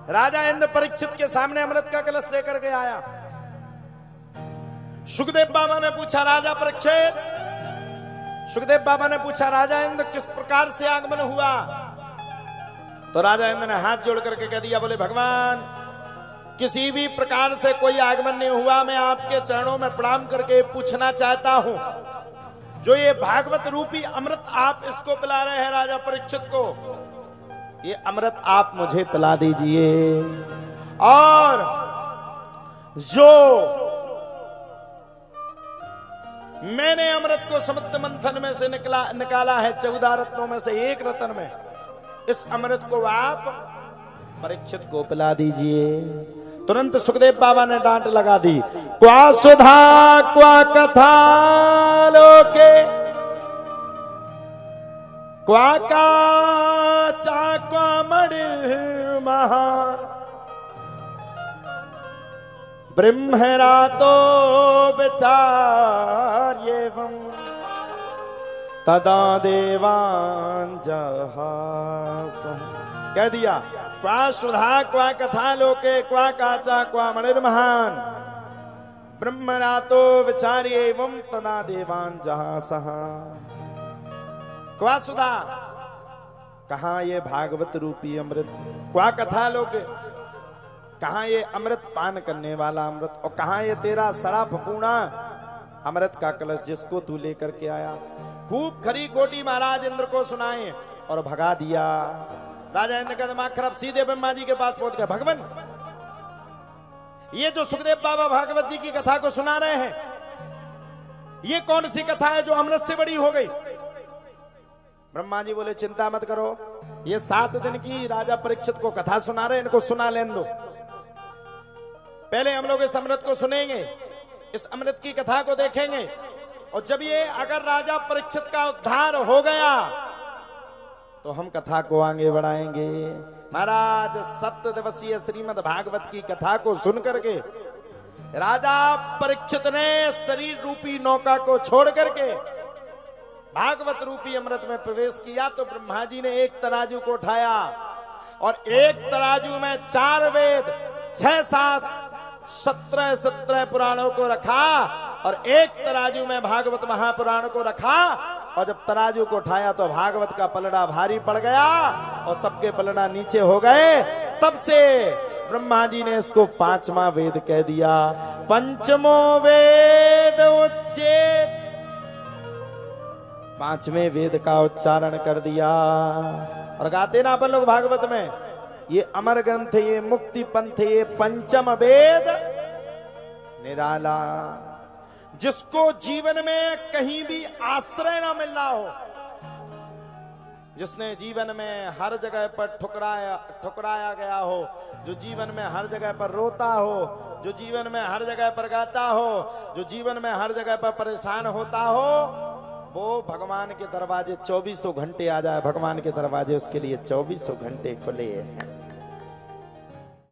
राजा इंद्र परीक्षित के सामने अमृत का कलश लेकर के आया। सुखदेव बाबा ने पूछा, राजा परीक्षित, सुखदेव बाबा ने पूछा, राजा इंद्र किस प्रकार से आगमन हुआ? तो राजा इंद्र ने हाथ जोड़ करके कह दिया, बोले भगवान किसी भी प्रकार से कोई आगमन नहीं हुआ। मैं आपके चरणों में प्रणाम करके पूछना चाहता हूं, जो ये भागवत रूपी अमृत आप इसको पिला रहे हैं राजा परीक्षित को, ये अमृत आप मुझे पिला दीजिए। और जो मैंने अमृत को समुद्र मंथन में से निकाला है 14 रत्नों में से एक रत्न में, इस अमृत को आप परीक्षित को पिला दीजिए। तुरंत सुखदेव बाबा ने डांट लगा दी, क्वा सुधा क्वा कथा लोके, क्वा काचा क्वा मणि महान, ब्रह्मरातो विचार्येवं तदा देवान जहासं। कह दिया, क्वा सुधा क्वा कथा लोके, क्वा काचा क्वा मणिर्महान, ब्रह्मरातो विचार्येवं तदा देवान जहासः। क्वा सुधा, कहां ये भागवत रूपी अमृत, क्वा कथा लोके, कहां ये अमृत पान करने वाला अमृत, और कहां ये तेरा सड़ा फपूणा अमृत का कलश जिसको तू लेकर के आया। खूब खरी खोटी महाराज इंद्र को सुनाए और भगा दिया। राजा इंद्र का दिमाग खराब, सीधे ब्रह्मा जी के पास पहुंच गए। भगवान, ये जो सुखदेव बाबा भागवत जी की कथा को सुना रहे हैं, ये कौन सी कथा है जो अमृत से बड़ी हो गई? ब्रह्मा जी बोले, चिंता मत करो, ये 7 दिन की राजा परीक्षित को कथा सुना रहे, इनको सुना लेने दो। पहले हम लोग इस अमृत को सुनेंगे, इस अमृत की कथा को देखेंगे, और जब ये अगर राजा परीक्षित का उद्धार हो गया तो हम कथा को आगे बढ़ाएंगे। महाराज 7 दिवसीय श्रीमद् भागवत की कथा को सुन करके राजा परीक्षित ने शरीर रूपी नौका को छोड़ करके भागवत रूपी अमृत में प्रवेश किया। तो ब्रह्मा जी ने एक तराजू को उठाया और एक तराजू में 4 वेद, 6 शास्त्र, 17 पुराणों को रखा, और एक तराजू में भागवत महापुराण को रखा। और जब तराजू को उठाया तो भागवत का पलड़ा भारी पड़ गया और सबके पलड़ा नीचे हो गए। तब से ब्रह्मा जी ने इसको 5वां वेद कह दिया। पंचमो वेद उच्चेत, 5वें वेद का उच्चारण कर दिया। और गाते ना अपन लोग भागवत में, ये अमर ग्रंथ, ये मुक्ति पंथ, ये पंचम वेद निराला, जिसको जीवन में कहीं भी आश्रय ना मिल रहा हो, जिसने जीवन में हर जगह पर ठुकराया गया हो, जो जीवन में हर जगह पर रोता हो, जो जीवन में हर जगह पर गाता हो, जो जीवन में हर जगह पर परेशान होता हो, वो भगवान के दरवाजे 2400 घंटे आ जाए। भगवान के दरवाजे उसके लिए 2400 घंटे खुले हैं।